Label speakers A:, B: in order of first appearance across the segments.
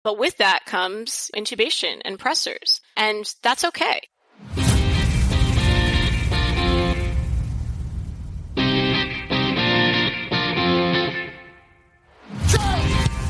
A: But with that comes intubation and pressors, and that's okay.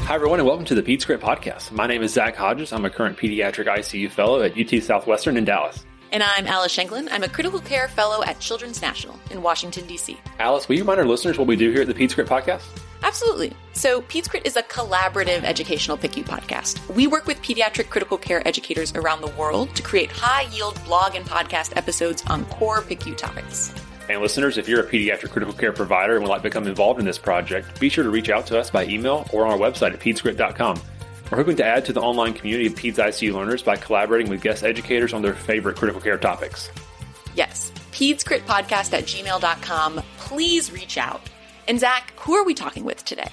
B: Hi, everyone, and welcome to the PedsCrit Podcast. My name is Zach Hodges. I'm a current pediatric ICU fellow at UT Southwestern in Dallas.
C: And I'm Alice Shanklin. I'm a critical care fellow at Children's National in Washington, D.C.
B: Alice, will you remind our listeners what we do here at the PedsCrit Podcast?
C: Absolutely. So PedsCrit is a collaborative educational PICU podcast. We work with pediatric critical care educators around the world to create high-yield blog and podcast episodes on core PICU topics.
B: And listeners, if you're a pediatric critical care provider and would like to become involved in this project, be sure to reach out to us by email or on our website at pedscrit.com. We're hoping to add to the online community of Peds ICU learners by collaborating with guest educators on their favorite critical care topics.
C: Yes, pedscritpodcast@gmail.com. Please reach out. And Zach, who are we talking with today?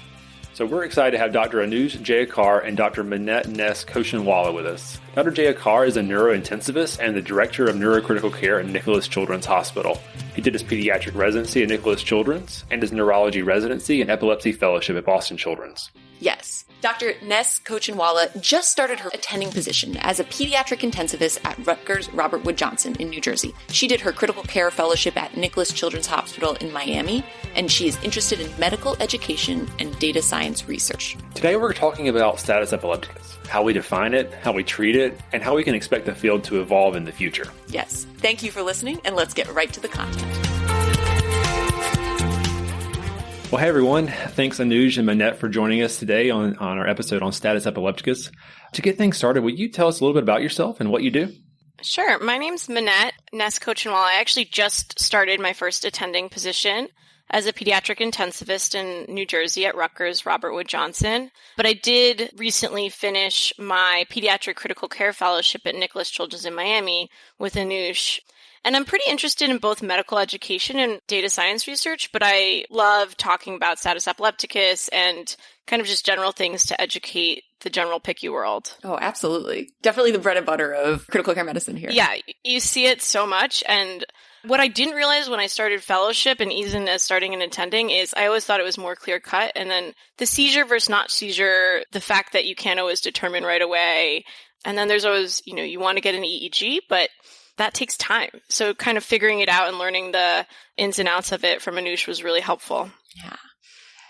B: So we're excited to have Dr. Anuj Jayakar and Dr. Manette Ness-Cochinwala with us. Dr. Jayakar is a neurointensivist and the Director of Neurocritical Care at Nicklaus Children's Hospital. He did his pediatric residency at Nicklaus Children's and his neurology residency and epilepsy fellowship at Boston Children's.
C: Yes. Dr. Ness-Cochinwala just started her attending position as a pediatric intensivist at Rutgers Robert Wood Johnson in New Jersey. She did her critical care fellowship at Nicklaus Children's Hospital in Miami, and she is interested in medical education and data science research.
B: Today we're talking about status epilepticus, how we define it, how we treat it, and how we can expect the field to evolve in the future.
C: Yes. Thank you for listening, and let's get right to the content.
B: Well, hey everyone. Thanks Anuj and Manette for joining us today on our episode on status epilepticus. To get things started, will you tell us a little bit about yourself and what you do?
A: Sure. My name's Manette Ness-Cochinwala. I actually just started my first attending position as a pediatric intensivist in New Jersey at Rutgers Robert Wood Johnson. But I did recently finish my Pediatric Critical Care Fellowship at Nicklaus Children's in Miami with Anuj. And I'm pretty interested in both medical education and data science research, but I love talking about status epilepticus and kind of just general things to educate the general PICU world.
C: Oh, absolutely. Definitely the bread and butter of critical care medicine here.
A: Yeah, you see it so much. And what I didn't realize when I started fellowship and even as starting and attending is I always thought it was more clear cut. And then the seizure versus not seizure, the fact that you can't always determine right away. And then there's always, you want to get an EEG, but that takes time. So kind of figuring it out and learning the ins and outs of it from Anuj was really helpful.
C: Yeah.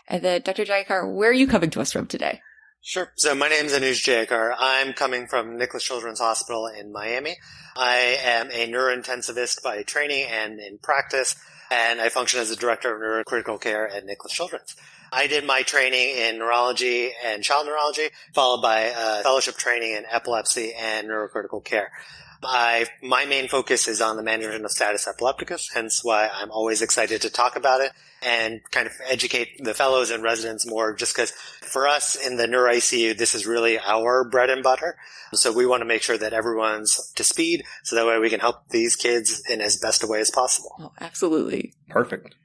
C: And then Dr. Jayakar, where are you coming to us from today?
D: Sure. So my name is Anuj Jayakar. I'm coming from Nicklaus Children's Hospital in Miami. I am a neurointensivist by training and in practice, and I function as the Director of Neurocritical Care at Nicklaus Children's. I did my training in neurology and child neurology, followed by fellowship training in epilepsy and neurocritical care. My main focus is on the management of status epilepticus, hence why I'm always excited to talk about it and kind of educate the fellows and residents more, just because for us in the neuro ICU, this is really our bread and butter. So we want to make sure that everyone's to speed so that way we can help these kids in as best a way as possible.
C: Oh, absolutely.
B: Perfect.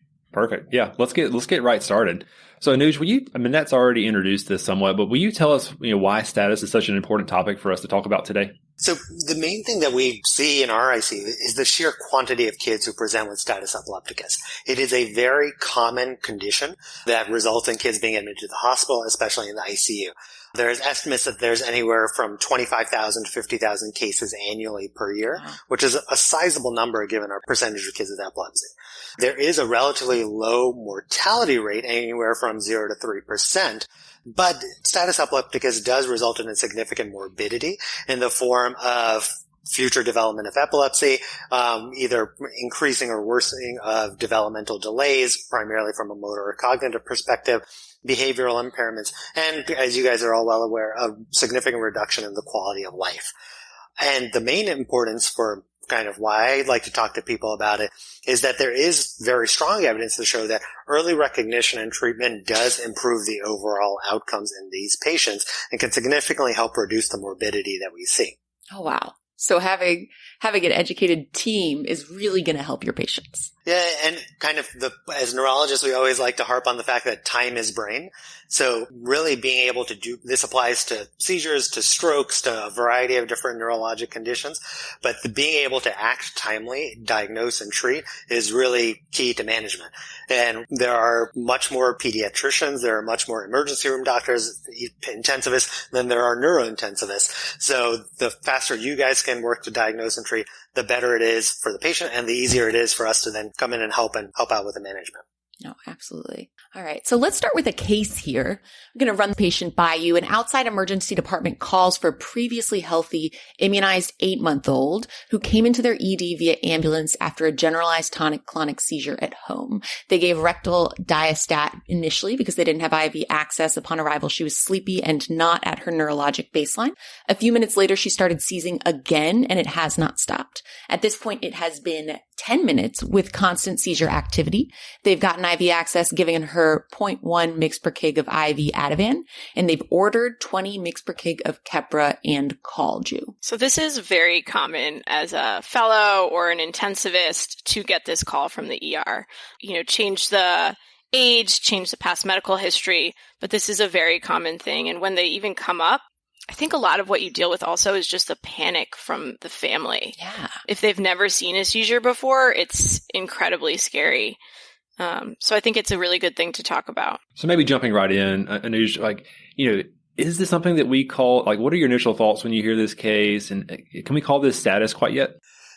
B: Yeah, let's get right started. So Anuj, Manette's already introduced this somewhat, but will you tell us why status is such an important topic for us to talk about today?
D: So the main thing that we see in our ICU is the sheer quantity of kids who present with status epilepticus. It is a very common condition that results in kids being admitted to the hospital, especially in the ICU. There's estimates that there's anywhere from 25,000 to 50,000 cases annually per year, which is a sizable number given our percentage of kids with epilepsy. There is a relatively low mortality rate, anywhere from 0 to 3%. But status epilepticus does result in a significant morbidity in the form of future development of epilepsy, either increasing or worsening of developmental delays, primarily from a motor or cognitive perspective, behavioral impairments, and as you guys are all well aware, a significant reduction in the quality of life. And the main importance for kind of why I'd like to talk to people about it is that there is very strong evidence to show that early recognition and treatment does improve the overall outcomes in these patients and can significantly help reduce the morbidity that we see.
C: Oh, wow. So having an educated team is really going to help your patients.
D: Yeah, and kind of as neurologists, we always like to harp on the fact that time is brain. So really being able to do, this applies to seizures, to strokes, to a variety of different neurologic conditions, but being able to act timely, diagnose and treat is really key to management. And there are much more pediatricians, there are much more emergency room doctors, intensivists, than there are neurointensivists. So the faster you guys can work to diagnose and treat, the better it is for the patient and the easier it is for us to then come in and help out with the management.
C: No, absolutely. All right. So let's start with a case here. I'm going to run the patient by you. An outside emergency department calls for a previously healthy, immunized 8-month-old who came into their ED via ambulance after a generalized tonic-clonic seizure at home. They gave rectal diastat initially because they didn't have IV access. Upon arrival, she was sleepy and not at her neurologic baseline. A few minutes later, she started seizing again, and it has not stopped. At this point, it has been 10 minutes with constant seizure activity. They've gotten IV access, giving her 0.1 mg per kg of IV Ativan, and they've ordered 20 mg per kg of Keppra and called you.
A: So this is very common as a fellow or an intensivist to get this call from the ER. Change the age, change the past medical history, but this is a very common thing. And when they even come up, I think a lot of what you deal with also is just the panic from the family.
C: Yeah.
A: If they've never seen a seizure before, it's incredibly scary. So I think it's a really good thing to talk about.
B: So maybe jumping right in, Anuj, is this something that we call, what are your initial thoughts when you hear this case? And can we call this status quite yet?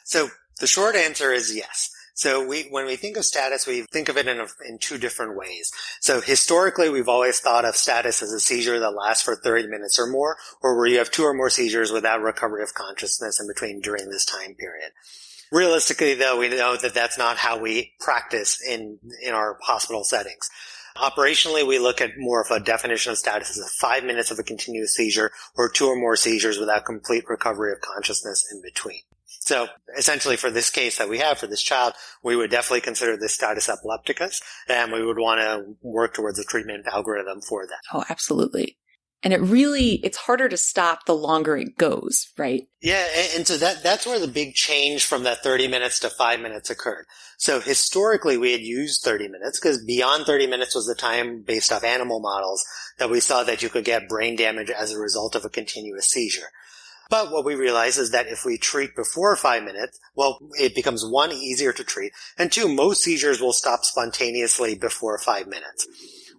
D: So the short answer is yes. So when we think of status, we think of it in two different ways. So historically, we've always thought of status as a seizure that lasts for 30 minutes or more, or where you have 2 or more seizures without recovery of consciousness in between during this time period. Realistically, though, we know that that's not how we practice in our hospital settings. Operationally, we look at more of a definition of status as 5 minutes of a continuous seizure or 2 or more seizures without complete recovery of consciousness in between. So essentially for this case that we have for this child, we would definitely consider this status epilepticus, and we would want to work towards a treatment algorithm for that.
C: Oh, absolutely. And it's harder to stop the longer it goes, right?
D: Yeah, and so that's where the big change from that 30 minutes to 5 minutes occurred. So historically, we had used 30 minutes because beyond 30 minutes was the time based off animal models that we saw that you could get brain damage as a result of a continuous seizure. But what we realize is that if we treat before 5 minutes, well, it becomes 1, easier to treat, and 2, most seizures will stop spontaneously before 5 minutes.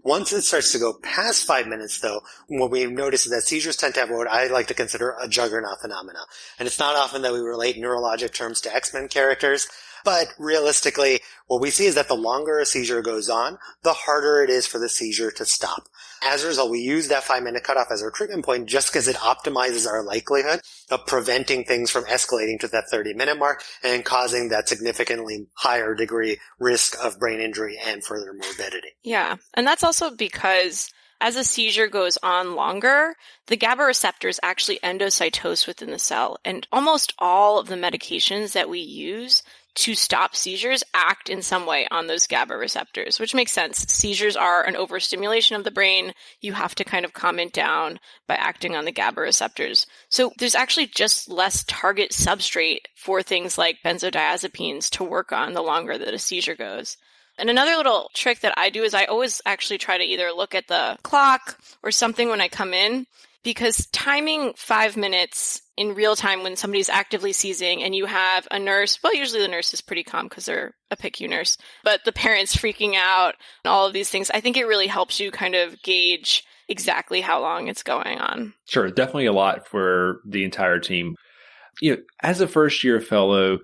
D: Once it starts to go past 5 minutes, though, what we notice is that seizures tend to have what I like to consider a juggernaut phenomena. And it's not often that we relate neurologic terms to X-Men characters, but realistically, what we see is that the longer a seizure goes on, the harder it is for the seizure to stop. As a result, we use that 5-minute cutoff as our treatment point just because it optimizes our likelihood of preventing things from escalating to that 30-minute mark and causing that significantly higher degree risk of brain injury and further morbidity.
A: Yeah, and that's also because as a seizure goes on longer, the GABA receptors actually endocytose within the cell, and almost all of the medications that we use to stop seizures act in some way on those GABA receptors, which makes sense. Seizures are an overstimulation of the brain. You have to kind of calm it down by acting on the GABA receptors. So there's actually just less target substrate for things like benzodiazepines to work on the longer that a seizure goes. And another little trick that I do is I always actually try to either look at the clock or something when I come in, because timing 5 minutes in real time when somebody's actively seizing and you have a nurse, well, usually the nurse is pretty calm because they're a PICU nurse, but the parents freaking out and all of these things, I think it really helps you kind of gauge exactly how long it's going on. Sure.
B: Definitely a lot for the entire team. As a first year fellow,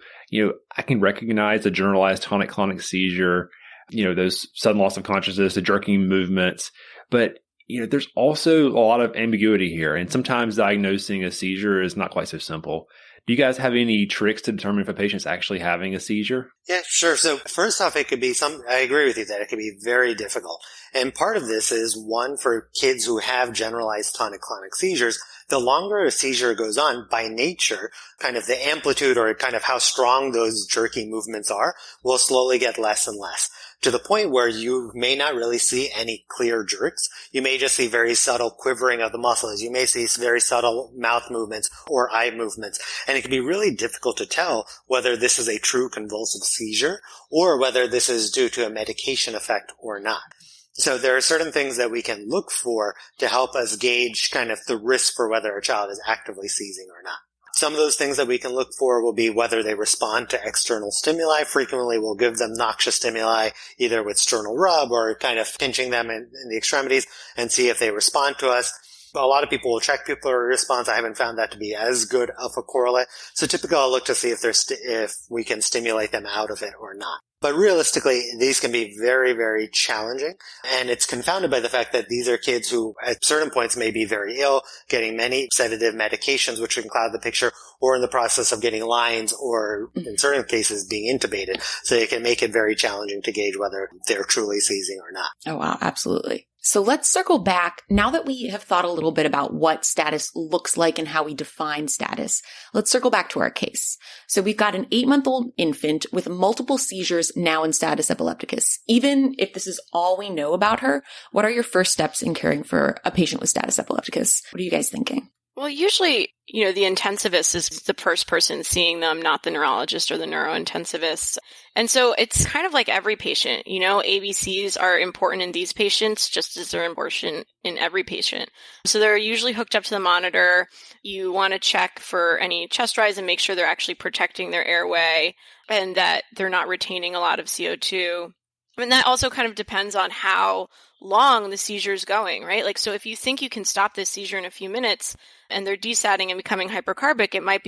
B: I can recognize a generalized tonic-clonic seizure, those sudden loss of consciousness, the jerking movements, but there's also a lot of ambiguity here, and sometimes diagnosing a seizure is not quite so simple. Do you guys have any tricks to determine if a patient's actually having a seizure?
D: Yeah, sure. So first off, it could be I agree with you that it could be very difficult. And part of this is, one, for kids who have generalized tonic-clonic seizures, the longer a seizure goes on, by nature, kind of the amplitude or kind of how strong those jerky movements are will slowly get less and less, to the point where you may not really see any clear jerks. You may just see very subtle quivering of the muscles. You may see very subtle mouth movements or eye movements. And it can be really difficult to tell whether this is a true convulsive seizure or whether this is due to a medication effect or not. So there are certain things that we can look for to help us gauge kind of the risk for whether a child is actively seizing or not. Some of those things that we can look for will be whether they respond to external stimuli. Frequently, we'll give them noxious stimuli, either with sternal rub or kind of pinching them in the extremities and see if they respond to us. A lot of people will check pupillary response. I haven't found that to be as good of a correlate. So typically, I'll look to see if we can stimulate them out of it or not. But realistically, these can be very, very challenging. And it's confounded by the fact that these are kids who at certain points may be very ill, getting many sedative medications, which can cloud the picture, or in the process of getting lines, or in certain cases being intubated. So it can make it very challenging to gauge whether they're truly seizing or not.
C: Oh, wow. Absolutely. So let's circle back. Now that we have thought a little bit about what status looks like and how we define status, let's circle back to our case. So we've got an 8-month-old infant with multiple seizures now in status epilepticus. Even if this is all we know about her, what are your first steps in caring for a patient with status epilepticus? What are you guys thinking?
A: Well, usually, the intensivist is the first person seeing them, not the neurologist or the neurointensivist. And so it's kind of like every patient, ABCs are important in these patients just as they're important in every patient. So they're usually hooked up to the monitor. You want to check for any chest rise and make sure they're actually protecting their airway and that they're not retaining a lot of CO2. And that also kind of depends on how long the seizure is going, right? Like, so if you think you can stop this seizure in a few minutes and they're desatting and becoming hypercarbic, it might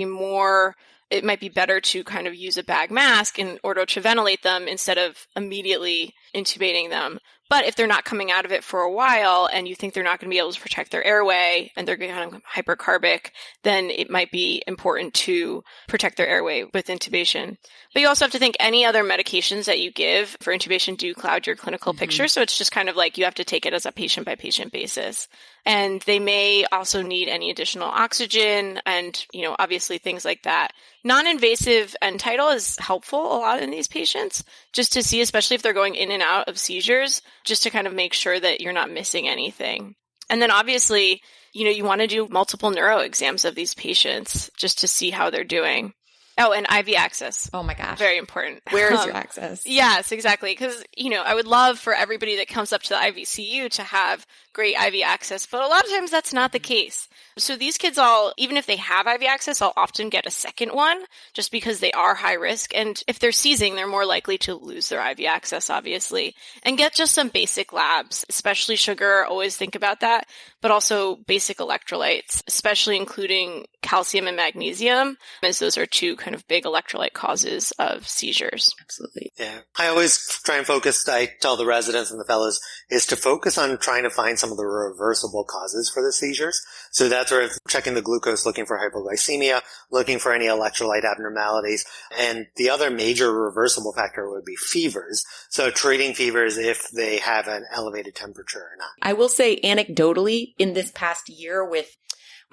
A: be better to kind of use a bag mask in order to ventilate them instead of immediately intubating them. But if they're not coming out of it for a while and you think they're not going to be able to protect their airway and they're kind of hypercarbic, then it might be important to protect their airway with intubation. But you also have to think any other medications that you give for intubation do cloud your clinical picture. So it's just kind of like you have to take it as a patient by patient basis. And they may also need any additional oxygen and, obviously things like that. Non-invasive end tidal is helpful a lot in these patients, just to see, especially if they're going in and out of seizures, just to kind of make sure that you're not missing anything. And then obviously, you want to do multiple neuro exams of these patients just to see how they're doing. Oh, and IV access.
C: Oh my gosh.
A: Very important.
C: Where is your access?
A: Yes, exactly. Because, I would love for everybody that comes up to the IVCU to have great IV access, but a lot of times that's not the case. So these kids even if they have IV access, I'll often get a second one just because they are high risk. And if they're seizing, they're more likely to lose their IV access, obviously. And get just some basic labs, especially sugar. Always think about that. But also basic electrolytes, especially including calcium and magnesium, as those are two kind of big electrolyte causes of seizures.
C: Absolutely.
D: Yeah. I always try and focus, I tell the residents and the fellows, is to focus on trying to find some of the reversible causes for the seizures. So that's where checking the glucose, looking for hypoglycemia, looking for any electrolyte abnormalities. And the other major reversible factor would be fevers. So treating fevers if they have an elevated temperature or not.
C: I will say anecdotally, in this past year with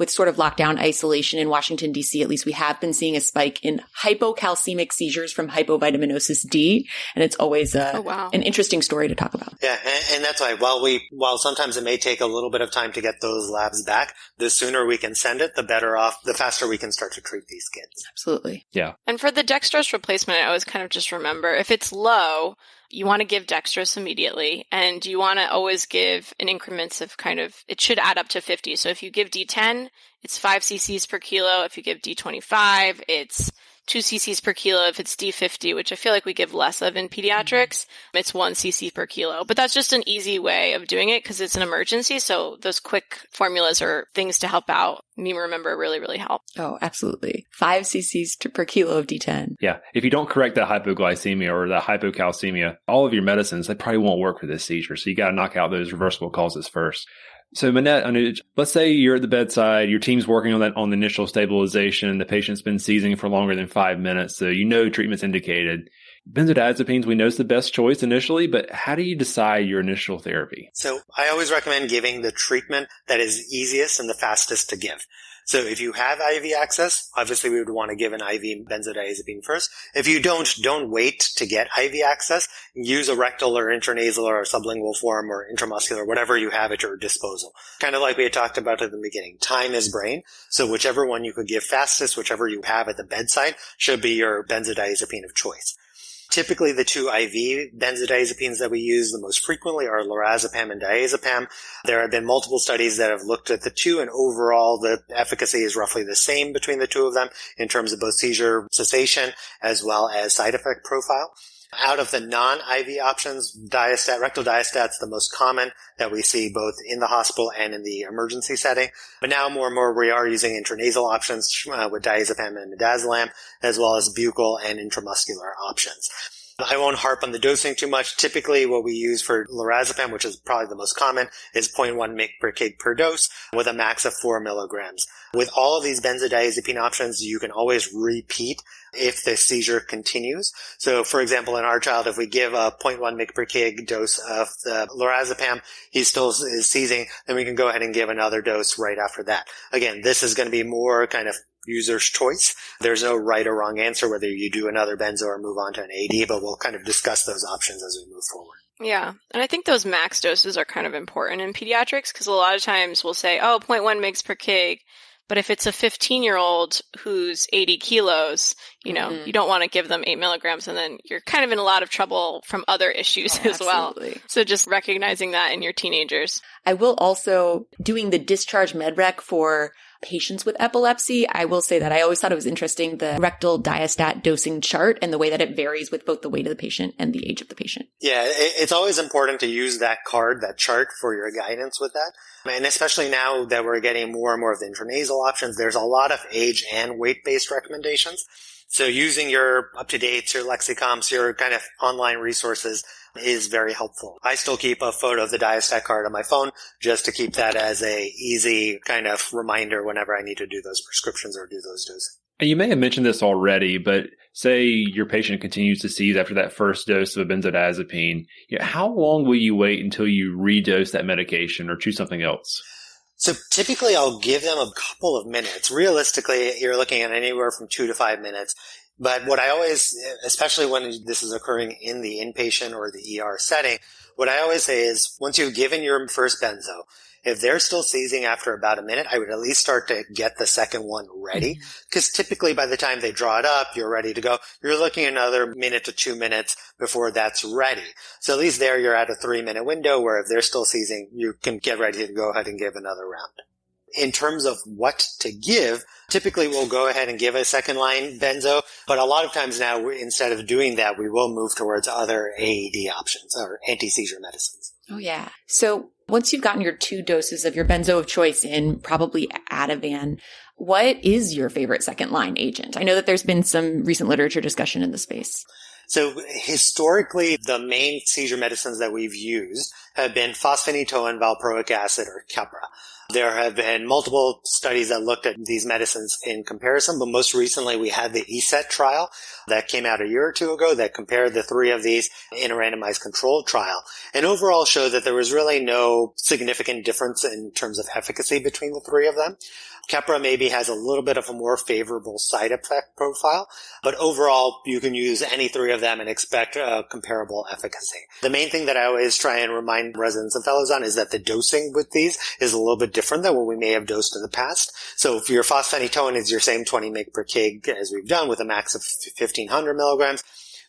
C: sort of lockdown isolation in Washington, D.C., at least we have been seeing a spike in hypocalcemic seizures from hypovitaminosis D. And it's always an interesting story to talk about.
D: Yeah. And that's why while sometimes it may take a little bit of time to get those labs back, the sooner we can send it, the better off, the faster we can start to treat these kids.
C: Absolutely.
B: Yeah.
A: And for the dextrose replacement, I always kind of just remember if it's low, you want to give dextrose immediately, and you want to always give in increments of it should add up to 50. So if you give D10, it's 5 cc's per kilo. If you give D25, it's 2 cc's per kilo. If it's D50, which I feel like we give less of in pediatrics, it's 1 cc per kilo. But that's just an easy way of doing it because it's an emergency. So those quick formulas or things to help out me remember really, really help.
C: Oh, absolutely. 5 cc's per kilo of D10.
B: Yeah. If you don't correct that hypoglycemia or that hypocalcemia, all of your medicines, they probably won't work for this seizure. So you got to knock out those reversible causes first. So Manette, Anuj, let's say you're at the bedside, your team's working on the initial stabilization, the patient's been seizing for longer than 5 minutes, so treatment's indicated. Benzodiazepines, we know is the best choice initially, but how do you decide your initial therapy?
D: So I always recommend giving the treatment that is easiest and the fastest to give. So if you have IV access, obviously we would want to give an IV benzodiazepine first. If you don't wait to get IV access. Use a rectal or intranasal or sublingual form or intramuscular, whatever you have at your disposal. Kind of like we had talked about at the beginning. Time is brain. So whichever one you could give fastest, whichever you have at the bedside, should be your benzodiazepine of choice. Typically, the two IV benzodiazepines that we use the most frequently are lorazepam and diazepam. There have been multiple studies that have looked at the two, and overall, the efficacy is roughly the same between the two of them in terms of both seizure cessation as well as side effect profile. Out of the non-IV options, rectal diastat's the most common that we see both in the hospital and in the emergency setting. But now more and more we are using intranasal options with diazepam and midazolam, as well as buccal and intramuscular options. I won't harp on the dosing too much. Typically what we use for lorazepam, which is probably the most common, is 0.1 mg per kg per dose with a max of 4 milligrams. With all of these benzodiazepine options, you can always repeat if the seizure continues. So, for example, in our child, if we give a 0.1 mg per kg dose of the lorazepam, he still is seizing, then we can go ahead and give another dose right after that. Again, this is going to be more kind of user's choice. There's no right or wrong answer whether you do another benzo or move on to an AD, but we'll kind of discuss those options as we move forward.
A: Yeah. And I think those max doses are kind of important in pediatrics because a lot of times we'll say, 0.1 mg per kg. But if it's a 15-year-old who's 80 kilos, you don't want to give them 8 milligrams, and then you're kind of in a lot of trouble from other issues as well. So just recognizing that in your teenagers.
C: I will also, doing the discharge medrec for patients with epilepsy, I will say that I always thought it was interesting, the rectal diastat dosing chart and the way that it varies with both the weight of the patient and the age of the patient.
D: Yeah, it's always important to use that chart for your guidance with that. And especially now that we're getting more and more of the intranasal options, there's a lot of age and weight-based recommendations. So using your UpToDates, your Lexicoms, your kind of online resources is very helpful. I still keep a photo of the diastat card on my phone just to keep that as a easy kind of reminder whenever I need to do those prescriptions or do those doses.
B: And you may have mentioned this already, but say your patient continues to seize after that first dose of a benzodiazepine. How long will you wait until you redose that medication or choose something else?
D: So typically I'll give them a couple of minutes. Realistically, you're looking at anywhere from 2 to 5 minutes. But what I always, especially when this is occurring in the inpatient or the ER setting, what I always say is once you've given your first benzo, if they're still seizing after about a minute, I would at least start to get the second one ready. Because typically by the time they draw it up, you're ready to go. You're looking at another minute to 2 minutes before that's ready. So at least there you're at a 3-minute window where if they're still seizing, you can get ready to go ahead and give another round. In terms of what to give, typically we'll go ahead and give a second line benzo, but a lot of times now instead of doing that, we will move towards other AED options or anti-seizure medicines.
C: Oh yeah. So once you've gotten your 2 doses of your benzo of choice in, probably Ativan, what is your favorite second line agent? I know that there's been some recent literature discussion in the space.
D: So historically, the main seizure medicines that we've used have been fosphenytoin, valproic acid, or Keppra. There have been multiple studies that looked at these medicines in comparison, but most recently we had the ESET trial that came out a year or 2 ago that compared the 3 of these in a randomized controlled trial and overall showed that there was really no significant difference in terms of efficacy between the 3 of them. Keppra maybe has a little bit of a more favorable side effect profile, but overall you can use any 3 of them and expect comparable efficacy. The main thing that I always try and remind residents and fellows on is that the dosing with these is a little bit different than what we may have dosed in the past. So if your fosphenytoin is your same 20 mg per kg as we've done with a max of 1,500 milligrams,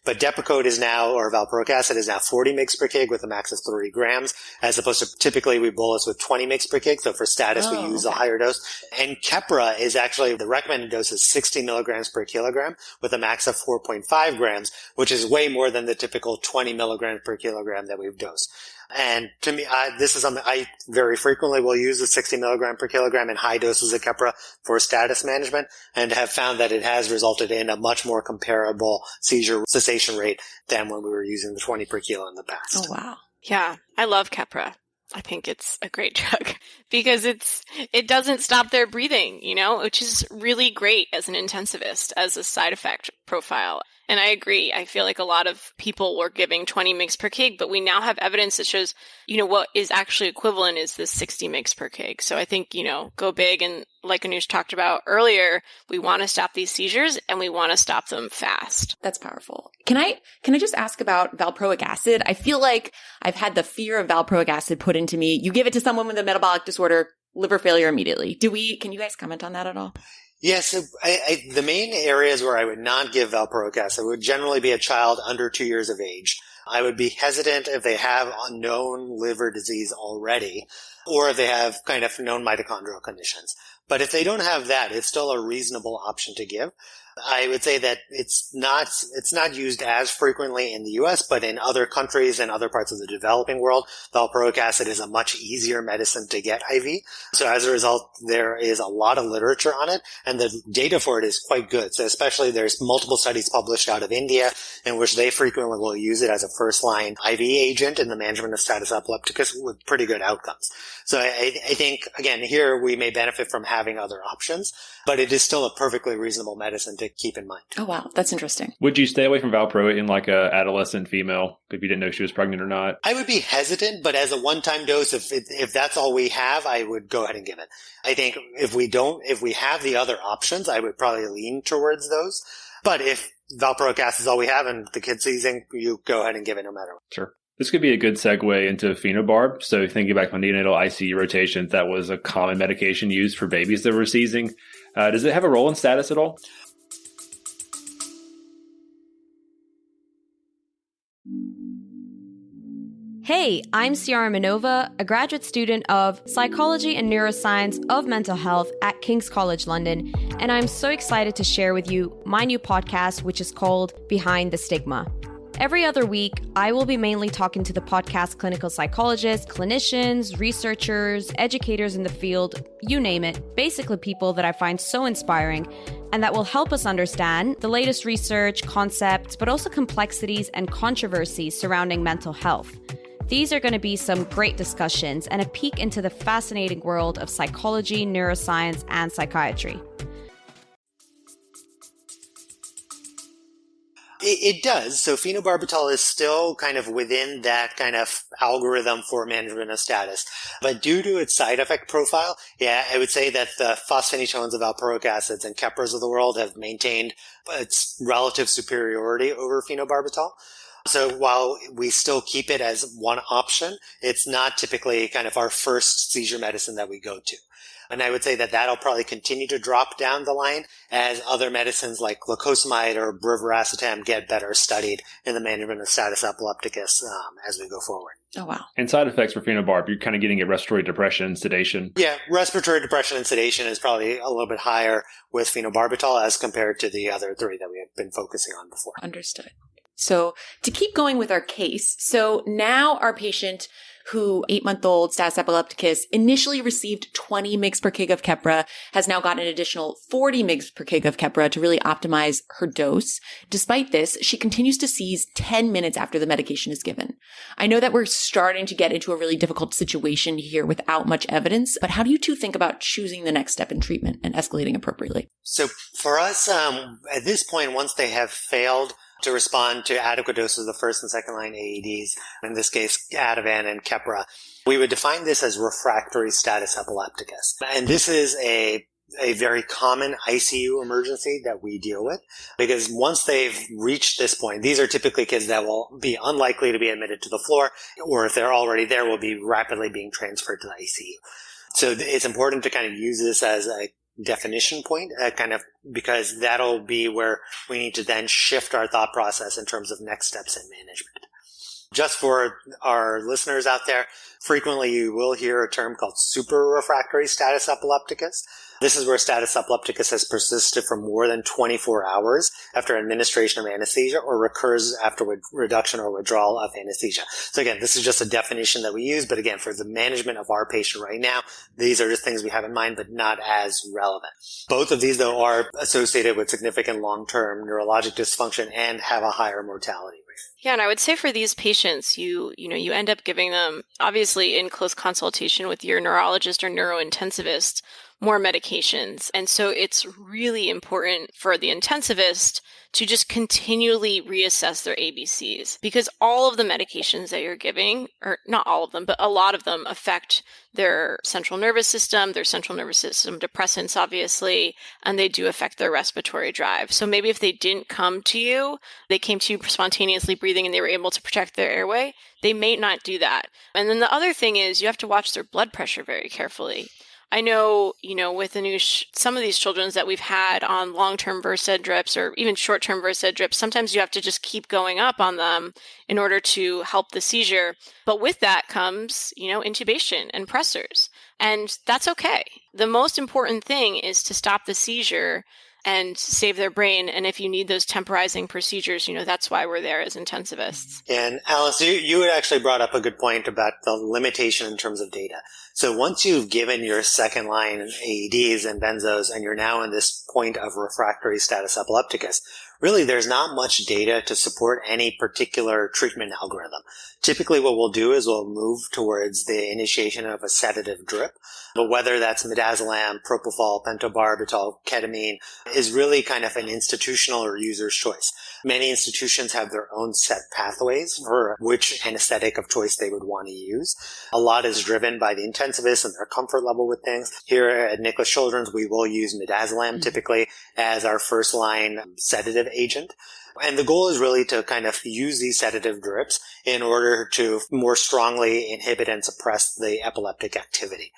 D: but Depakote is now, or valproic acid is now 40 mg per kg with a max of 3 grams, as opposed to typically we bolus with 20 mg per kg. So for status, we use a higher dose. And Keppra is actually, the recommended dose is 60 milligrams per kilogram with a max of 4.5 grams, which is way more than the typical 20 milligrams per kilogram that we've dosed. And to me, this is something I very frequently will use the 60 milligram per kilogram in high doses of Keppra for status management and have found that it has resulted in a much more comparable seizure cessation rate than when we were using the 20 per kilo in the past.
C: Oh, wow.
A: Yeah, I love Keppra. I think it's a great drug. because it doesn't stop their breathing, which is really great as an intensivist, as a side effect profile. And I agree. I feel like a lot of people were giving 20 mg per kg, but we now have evidence that shows, what is actually equivalent is the 60 mg per kg. So I think, go big. And like Anuj talked about earlier, we want to stop these seizures and we want to stop them fast.
C: That's powerful. Can I just ask about valproic acid? I feel like I've had the fear of valproic acid put into me. You give it to someone with a metabolic disorder, liver failure immediately. Can you guys comment on that at all?
D: Yes, the main areas where I would not give valproic acid would generally be a child under 2 years of age. I would be hesitant if they have a known liver disease already, or if they have kind of known mitochondrial conditions. But if they don't have that, it's still a reasonable option to give. I would say that it's not used as frequently in the US, but in other countries and other parts of the developing world, valproic acid is a much easier medicine to get IV. So as a result, there is a lot of literature on it, and the data for it is quite good. So especially there's multiple studies published out of India in which they frequently will use it as a first-line IV agent in the management of status epilepticus with pretty good outcomes. So I think, again, here we may benefit from having other options, but it is still a perfectly reasonable medicine to keep in mind.
C: Oh, wow. That's interesting.
B: Would you stay away from valproate in like a adolescent female if you didn't know she was pregnant or not?
D: I would be hesitant, but as a one-time dose, if that's all we have, I would go ahead and give it. I think if we have the other options, I would probably lean towards those. But if valproic acid is all we have and the kid's seizing, you go ahead and give it no matter what.
B: Sure. This could be a good segue into phenobarb. So thinking back on neonatal ICU rotations, that was a common medication used for babies that were seizing. Does it have a role in status at all?
E: Hey, I'm Ciara Minova, a graduate student of Psychology and Neuroscience of Mental Health at King's College London, and I'm so excited to share with you my new podcast, which is called Behind the Stigma. Every other week, I will be mainly talking to the podcast clinical psychologists, clinicians, researchers, educators in the field, you name it, basically people that I find so inspiring and that will help us understand the latest research, concepts, but also complexities and controversies surrounding mental health. These are going to be some great discussions and a peek into the fascinating world of psychology, neuroscience, and psychiatry.
D: It does. So phenobarbital is still kind of within that kind of algorithm for management of status. But due to its side effect profile, I would say that the phosphatidylcholine of valproic acids and Keppras of the world have maintained its relative superiority over phenobarbital. So while we still keep it as one option, it's not typically kind of our first seizure medicine that we go to. And I would say that that'll probably continue to drop down the line as other medicines like glucosamide or brivaracetam get better studied in the management of status epilepticus as we go forward.
C: Oh, wow.
B: And side effects for phenobarb, you're kind of getting at respiratory depression, sedation.
D: Yeah, respiratory depression and sedation is probably a little bit higher with phenobarbital as compared to the other three that we have been focusing on before.
C: Understood. So to keep going with our case, so now our patient who 8-month-old status epilepticus initially received 20 mg per kg of Keppra has now got an additional 40 mg per kg of Keppra to really optimize her dose. Despite this, she continues to seize 10 minutes after the medication is given. I know that we're starting to get into a really difficult situation here without much evidence, but how do you two think about choosing the next step in treatment and escalating appropriately?
D: So for us, at this point, once they have failed to respond to adequate doses of first and second line AEDs, in this case, Ativan and Keppra, we would define this as refractory status epilepticus. And this is a very common ICU emergency that we deal with because once they've reached this point, these are typically kids that will be unlikely to be admitted to the floor, or if they're already there, will be rapidly being transferred to the ICU. So it's important to kind of use this as a definition point, because that'll be where we need to then shift our thought process in terms of next steps in management. Just for our listeners out there, frequently you will hear a term called super refractory status epilepticus. This is where status epilepticus has persisted for more than 24 hours after administration of anesthesia or recurs after reduction or withdrawal of anesthesia. So again, this is just a definition that we use, but again, for the management of our patient right now, these are just things we have in mind, but not as relevant. Both of these, though, are associated with significant long-term neurologic dysfunction and have a higher mortality rate.
A: Yeah, and I would say for these patients, you end up giving them, obviously in close consultation with your neurologist or neurointensivist, more medications. And so it's really important for the intensivist to just continually reassess their ABCs, because all of the medications that you're giving, or not all of them, but a lot of them affect their central nervous system depressants, obviously, and they do affect their respiratory drive. So maybe if they didn't come to you, they came to you spontaneously breathing and they were able to protect their airway, they may not do that. And then the other thing is you have to watch their blood pressure very carefully. I know, with Anuj, some of these children that we've had on long-term Versed drips or even short-term Versed drips, sometimes you have to just keep going up on them in order to help the seizure. But with that comes, intubation and pressors. And that's okay. The most important thing is to stop the seizure and save their brain. And if you need those temporizing procedures, that's why we're there as intensivists.
D: And Alice, you had actually brought up a good point about the limitation in terms of data. So once you've given your second line AEDs and benzos, and you're now in this point of refractory status epilepticus, really there's not much data to support any particular treatment algorithm. Typically what we'll do is we'll move towards the initiation of a sedative drip. But whether that's midazolam, propofol, pentobarbital, ketamine is really kind of an institutional or user's choice. Many institutions have their own set pathways for which anesthetic of choice they would want to use. A lot is driven by the intensivist and their comfort level with things. Here at Nicklaus Children's, we will use midazolam typically as our first line sedative agent. And the goal is really to kind of use these sedative drips in order to more strongly inhibit and suppress the epileptic activity.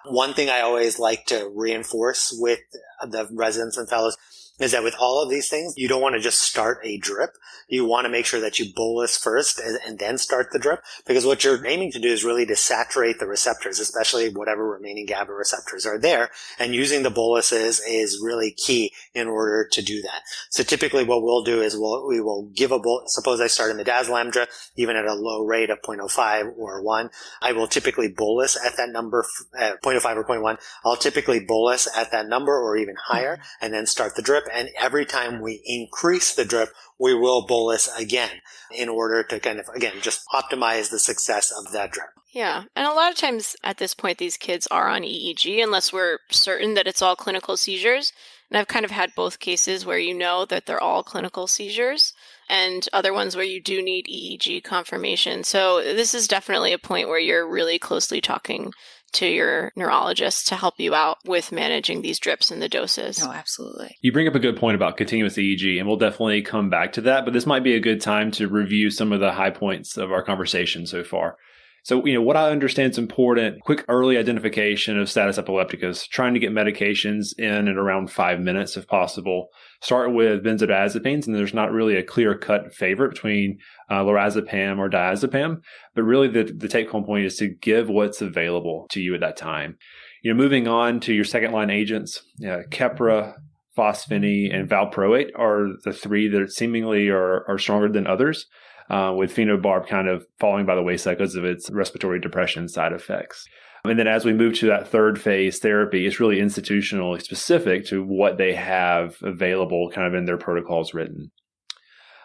D: One thing I always like to reinforce with the residents and fellows is that with all of these things, you don't want to just start a drip. You want to make sure that you bolus first and then start the drip, because what you're aiming to do is really to saturate the receptors, especially whatever remaining GABA receptors are there. And using the boluses is really key in order to do that. So typically what we'll do is we will give a bolus. Suppose I start a midazolam drip, even at a low rate of 0.05 or 1. I will typically bolus at that number, 0.05 or 0.1. I'll typically bolus at that number or even higher and then start the drip. And every time we increase the drip, we will bolus again in order to kind of, again, just optimize the success of that drip.
A: Yeah. And a lot of times at this point, these kids are on EEG unless we're certain that it's all clinical seizures. And I've kind of had both cases where you know that they're all clinical seizures and other ones where you do need EEG confirmation. So this is definitely a point where you're really closely talking to your neurologist to help you out with managing these drips and the doses.
C: No, absolutely.
B: You bring up a good point about continuous EEG, and we'll definitely come back to that, but this might be a good time to review some of the high points of our conversation so far. So, what I understand is important, quick early identification of status epilepticus, trying to get medications in at around 5 minutes if possible. Start with benzodiazepines, and there's not really a clear-cut favorite between lorazepam or diazepam, but really the take-home point is to give what's available to you at that time. Moving on to your second-line agents, Keppra, phosphine, and valproate are the three that seemingly are stronger than others. With phenobarb kind of falling by the wayside because of its respiratory depression side effects. And then as we move to that third phase therapy, it's really institutionally specific to what they have available kind of in their protocols written.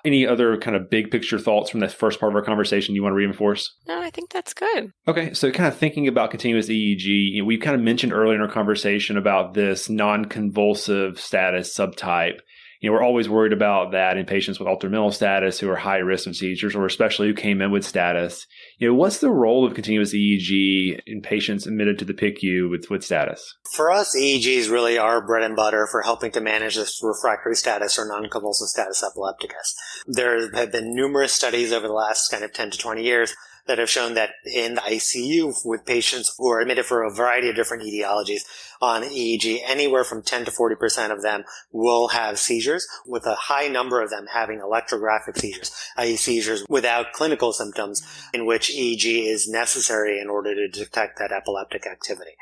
B: Any other kind of big picture thoughts from this first part of our conversation you want to reinforce?
A: No, I think that's good.
B: Okay, so kind of thinking about continuous EEG, we kind of mentioned earlier in our conversation about this non-convulsive status subtype. We're always worried about that in patients with altered mental status who are high risk of seizures, or especially who came in with status. What's the role of continuous EEG in patients admitted to the PICU with status?
D: For us, EEG is really our bread and butter for helping to manage this refractory status or non-convulsive status epilepticus. There have been numerous studies over the last kind of 10 to 20 years that have shown that in the ICU with patients who are admitted for a variety of different etiologies on EEG, anywhere from 10 to 40% of them will have seizures, with a high number of them having electrographic seizures, i.e. seizures without clinical symptoms, in which EEG is necessary in order to detect that epileptic activity.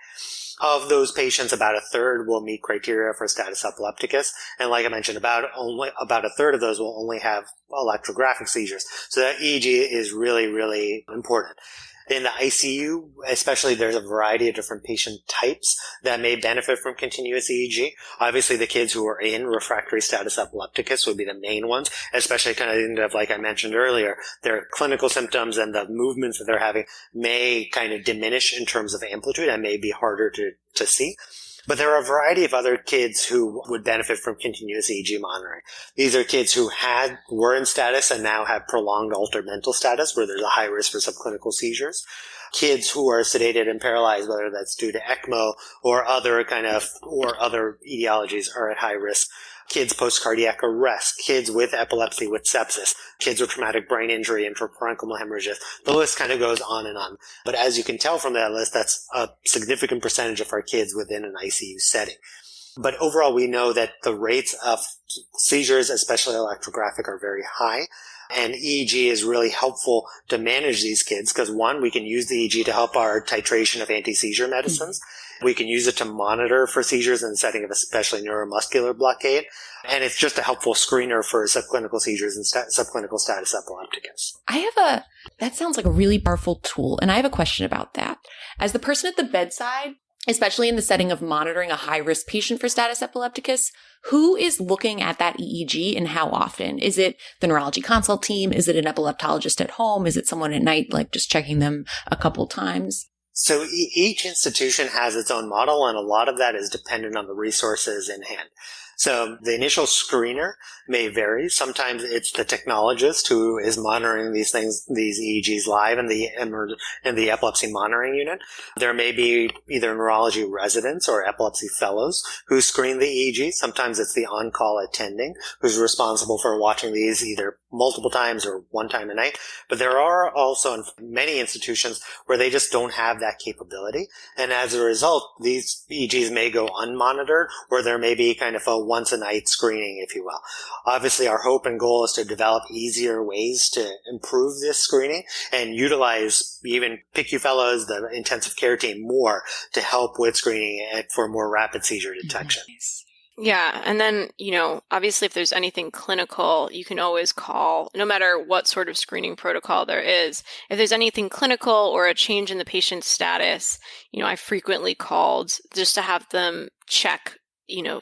D: Of those patients, about a third will meet criteria for status epilepticus. And like I mentioned, about a third of those will only have electrographic seizures. So that EEG is really, really important. In the ICU, especially, there's a variety of different patient types that may benefit from continuous EEG. Obviously, the kids who are in refractory status epilepticus would be the main ones, especially kind of like I mentioned earlier, their clinical symptoms and the movements that they're having may kind of diminish in terms of amplitude and may be harder to see. But there are a variety of other kids who would benefit from continuous EEG monitoring. These are kids who were in status and now have prolonged altered mental status, where there's a high risk for subclinical seizures. Kids who are sedated and paralyzed, whether that's due to ECMO or other etiologies, are at high risk. Kids post-cardiac arrest, kids with epilepsy, with sepsis, kids with traumatic brain injury, intraparenchymal hemorrhages. The list kind of goes on and on. But as you can tell from that list, that's a significant percentage of our kids within an ICU setting. But overall, we know that the rates of seizures, especially electrographic, are very high. And EEG is really helpful to manage these kids because, one, we can use the EEG to help our titration of anti-seizure medicines. We can use it to monitor for seizures in the setting of especially neuromuscular blockade. And it's just a helpful screener for subclinical seizures and subclinical status epilepticus.
C: That sounds like a really powerful tool. And I have a question about that. As the person at the bedside, especially in the setting of monitoring a high-risk patient for status epilepticus, who is looking at that EEG and how often? Is it the neurology consult team? Is it an epileptologist at home? Is it someone at night, like just checking them a couple times?
D: So each institution has its own model, and a lot of that is dependent on the resources in hand. So the initial screener may vary. Sometimes it's the technologist who is monitoring these EEGs live in the epilepsy monitoring unit. There may be either neurology residents or epilepsy fellows who screen the EEG. Sometimes it's the on-call attending who's responsible for watching these either multiple times or one time a night. But there are also many institutions where they just don't have that capability. And as a result, these EEGs may go unmonitored, or there may be kind of a once a night screening, if you will. Obviously, our hope and goal is to develop easier ways to improve this screening and utilize even PICU fellows, the intensive care team, more to help with screening for more rapid seizure detection.
A: Yeah. And then, obviously, if there's anything clinical, you can always call, no matter what sort of screening protocol there is. If there's anything clinical or a change in the patient's status, I frequently called just to have them check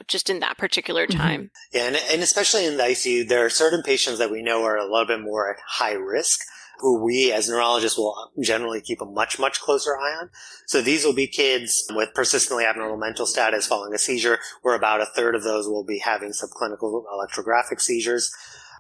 A: just in that particular time.
D: Yeah, and especially in the ICU, there are certain patients that we know are a little bit more at high risk, who we as neurologists will generally keep a much, much closer eye on. So these will be kids with persistently abnormal mental status following a seizure, where about a third of those will be having subclinical electrographic seizures.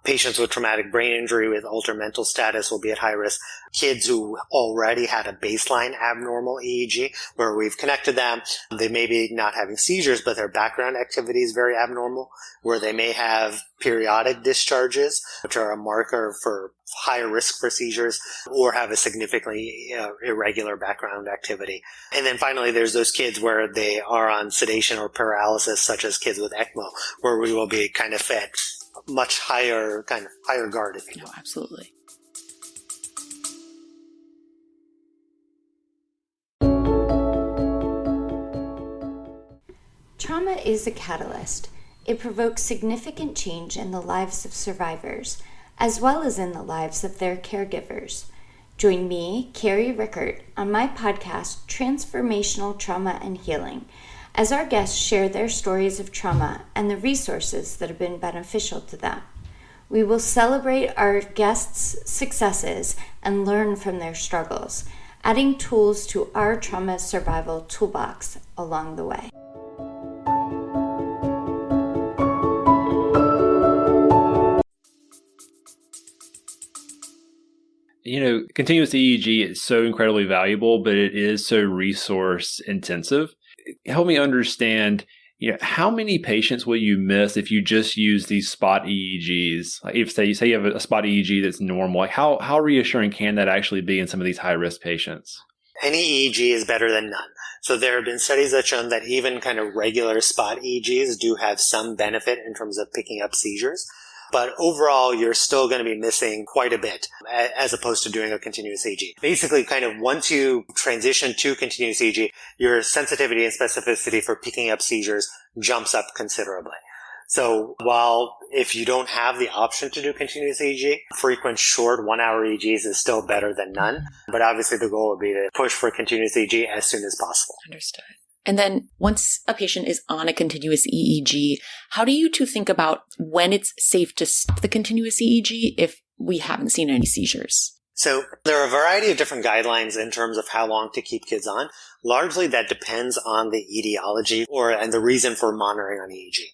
D: Patients with traumatic brain injury with altered mental status will be at high risk. Kids who already had a baseline abnormal EEG, where we've connected them, they may be not having seizures, but their background activity is very abnormal, where they may have periodic discharges, which are a marker for higher risk for seizures, or have a significantly irregular background activity. And then finally, there's those kids where they are on sedation or paralysis, such as kids with ECMO, where we will be kind of at much higher guard, if you know.
C: Absolutely.
F: Trauma is a catalyst. It provokes significant change in the lives of survivors, as well as in the lives of their caregivers. Join me, Carrie Rickert, on my podcast, Transformational Trauma and Healing, as our guests share their stories of trauma and the resources that have been beneficial to them. We will celebrate our guests' successes and learn from their struggles, adding tools to our trauma survival toolbox along the way.
B: Continuous EEG is so incredibly valuable, but it is so resource intensive. Help me understand, how many patients will you miss if you just use these spot EEGs? Like if say you have a spot EEG that's normal, like how reassuring can that actually be in some of these high risk patients?
D: Any EEG is better than none. So there have been studies that have shown that even kind of regular spot EEGs do have some benefit in terms of picking up seizures. But overall, you're still going to be missing quite a bit as opposed to doing a continuous EEG. Basically, kind of once you transition to continuous EEG, your sensitivity and specificity for picking up seizures jumps up considerably. So while if you don't have the option to do continuous EEG, frequent short 1-hour EEGs is still better than none. But obviously the goal would be to push for continuous EEG as soon as possible.
C: Understood. And then once a patient is on a continuous EEG, how do you two think about when it's safe to stop the continuous EEG if we haven't seen any seizures?
D: So there are a variety of different guidelines in terms of how long to keep kids on. Largely that depends on the etiology and the reason for monitoring on EEG.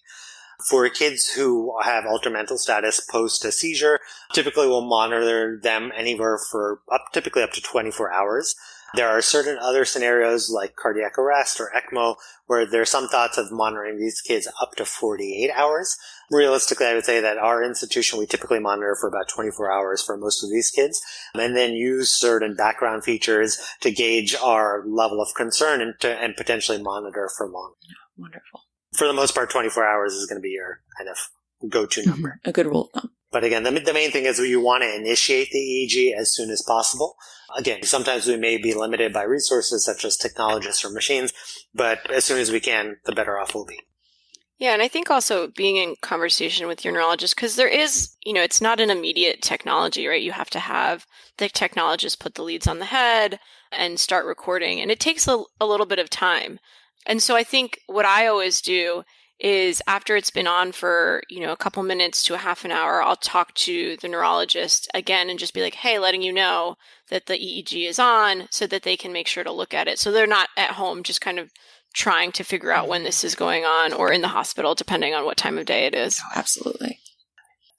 D: For kids who have altered mental status post a seizure, typically we'll monitor them anywhere for typically up to 24 hours. There are certain other scenarios like cardiac arrest or ECMO where there's some thoughts of monitoring these kids up to 48 hours. Realistically, I would say that our institution, we typically monitor for about 24 hours for most of these kids, and then use certain background features to gauge our level of concern and potentially monitor for longer.
C: Wonderful.
D: For the most part, 24 hours is going to be your kind of go-to number.
C: A good rule of thumb.
D: But again, the main thing is you want to initiate the EEG as soon as possible. Again, sometimes we may be limited by resources such as technologists or machines, but as soon as we can, the better off we'll be.
A: Yeah, and I think also being in conversation with your neurologist, because there is, it's not an immediate technology, right? You have to have the technologist put the leads on the head and start recording, and it takes a little bit of time. And so I think what I always do is after it's been on for, a couple minutes to a half an hour, I'll talk to the neurologist again and just be like, hey, letting you know that the EEG is on so that they can make sure to look at it. So they're not at home just kind of trying to figure out when this is going on or in the hospital, depending on what time of day it is.
C: Oh, absolutely.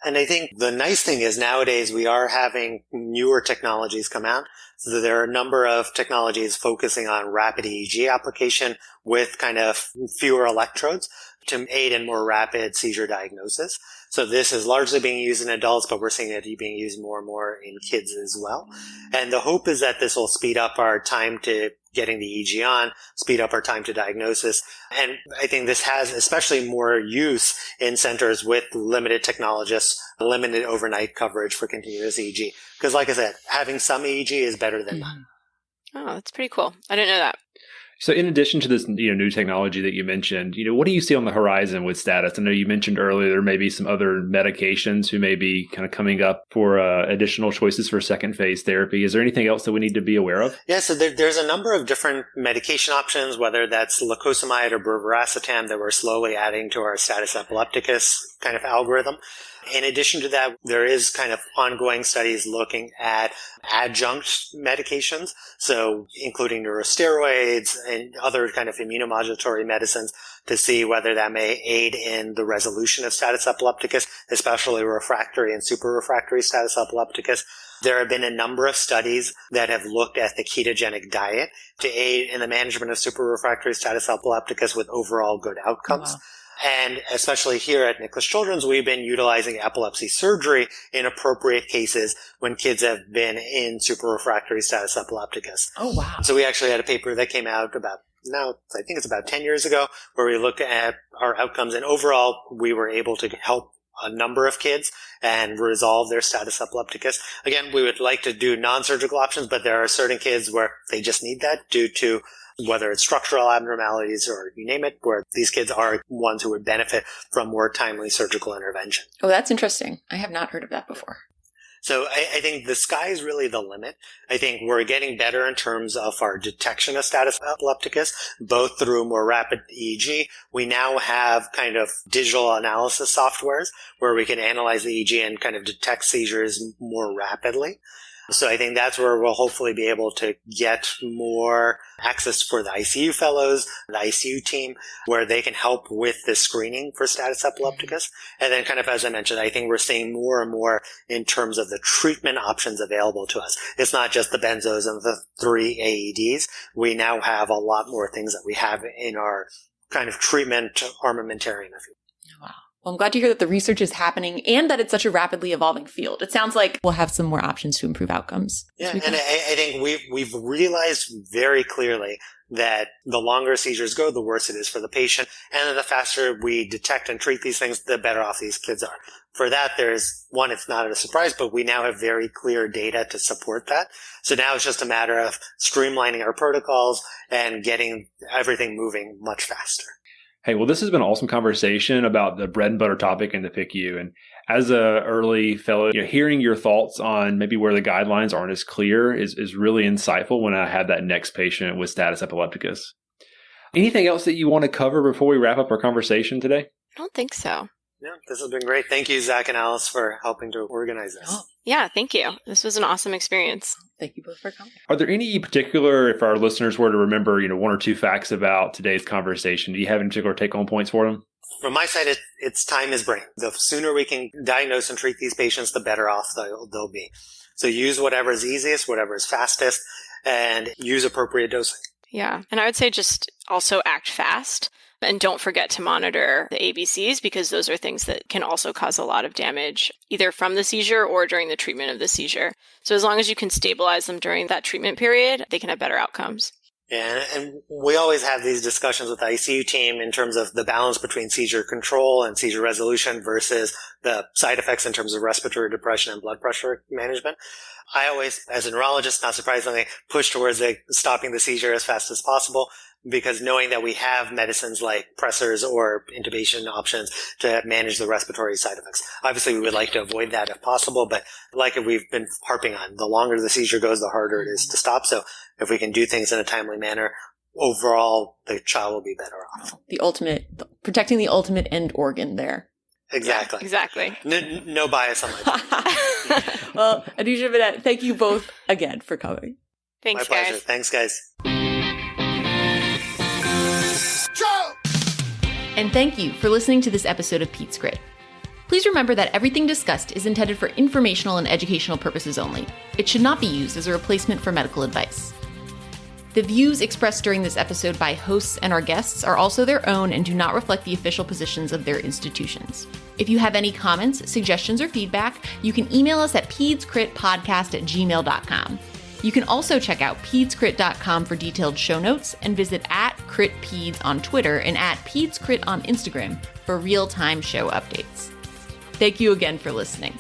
D: And I think the nice thing is nowadays we are having newer technologies come out. So there are a number of technologies focusing on rapid EEG application with kind of fewer electrodes to aid in more rapid seizure diagnosis. So this is largely being used in adults, but we're seeing it being used more and more in kids as well. And the hope is that this will speed up our time to getting the EEG on, speed up our time to diagnosis. And I think this has especially more use in centers with limited technologists, limited overnight coverage for continuous EEG. Because like I said, having some EEG is better than none.
A: Oh, that's pretty cool. I didn't know that.
B: So in addition to this, new technology that you mentioned, what do you see on the horizon with status? I know you mentioned earlier there may be some other medications who may be kind of coming up for additional choices for second phase therapy. Is there anything else that we need to be aware of?
D: Yeah, so there's a number of different medication options, whether that's lacosamide or brivaracetam that we're slowly adding to our status epilepticus kind of algorithm. In addition to that, there is kind of ongoing studies looking at adjunct medications, so including neurosteroids and other kind of immunomodulatory medicines to see whether that may aid in the resolution of status epilepticus, especially refractory and super-refractory status epilepticus. There have been a number of studies that have looked at the ketogenic diet to aid in the management of super-refractory status epilepticus with overall good outcomes.
C: Oh, wow.
D: And especially here at Nicklaus Children's, we've been utilizing epilepsy surgery in appropriate cases when kids have been in super-refractory status epilepticus.
C: Oh, wow.
D: So we actually had a paper that came out I think it's about 10 years ago, where we looked at our outcomes, and overall we were able to help a number of kids and resolve their status epilepticus. Again, we would like to do non-surgical options, but there are certain kids where they just need that due to whether it's structural abnormalities or you name it, where these kids are ones who would benefit from more timely surgical intervention.
C: Oh, that's interesting. I have not heard of that before.
D: So I think the sky is really the limit. I think we're getting better in terms of our detection of status epilepticus, both through more rapid EEG. We now have kind of digital analysis softwares where we can analyze the EEG and kind of detect seizures more rapidly. So I think that's where we'll hopefully be able to get more access for the ICU fellows, the ICU team, where they can help with the screening for status epilepticus. And then kind of, as I mentioned, I think we're seeing more and more in terms of the treatment options available to us. It's not just the benzos and the 3 AEDs. We now have a lot more things that we have in our kind of treatment armamentarium, if you will.
C: Wow. Well, I'm glad to hear that the research is happening and that it's such a rapidly evolving field. It sounds like we'll have some more options to improve outcomes.
D: Yeah, and I think we've realized very clearly that the longer seizures go, the worse it is for the patient. And the faster we detect and treat these things, the better off these kids are. For that, there's one, it's not a surprise, but we now have very clear data to support that. So now it's just a matter of streamlining our protocols and getting everything moving much faster.
B: Hey, well, this has been an awesome conversation about the bread and butter topic in the PICU. And as a early fellow, hearing your thoughts on maybe where the guidelines aren't as clear is really insightful when I have that next patient with status epilepticus. Anything else that you want to cover before we wrap up our conversation today?
A: I don't think so.
D: Yeah, this has been great. Thank you, Zach and Alice, for helping to organize this.
A: Yeah, thank you. This was an awesome experience.
C: Thank you both for coming.
B: Are there any particular, if our listeners were to remember, one or two facts about today's conversation, do you have any particular take-home points for them?
D: From my side, it's time is brain. The sooner we can diagnose and treat these patients, the better off they'll be. So use whatever is easiest, whatever is fastest, and use appropriate dosing.
A: Yeah. And I would say just also act fast. And don't forget to monitor the ABCs, because those are things that can also cause a lot of damage, either from the seizure or during the treatment of the seizure. So as long as you can stabilize them during that treatment period, they can have better outcomes.
D: Yeah, and we always have these discussions with the ICU team in terms of the balance between seizure control and seizure resolution versus the side effects in terms of respiratory depression and blood pressure management. I always, as a neurologist, not surprisingly, push towards stopping the seizure as fast as possible, because knowing that we have medicines like pressors or intubation options to manage the respiratory side effects. Obviously, we would like to avoid that if possible, but like we've been harping on, the longer the seizure goes, the harder it is to stop. So if we can do things in a timely manner, overall, the child will be better off.
C: Protecting the ultimate end organ there.
D: Exactly.
A: Yeah, exactly.
D: No bias on my part.
C: Well, Anuj and Manette, thank you both again for coming.
A: Thanks,
D: My pleasure.
A: guys.
D: Thanks, guys.
C: And thank you for listening to this episode of Pete's Crit. Please remember that everything discussed is intended for informational and educational purposes only. It should not be used as a replacement for medical advice. The views expressed during this episode by hosts and our guests are also their own and do not reflect the official positions of their institutions. If you have any comments, suggestions, or feedback, you can email us at pedscritpodcast@gmail.com. You can also check out pedscrit.com for detailed show notes and visit @critpeds on Twitter and @pedscrit on Instagram for real-time show updates. Thank you again for listening.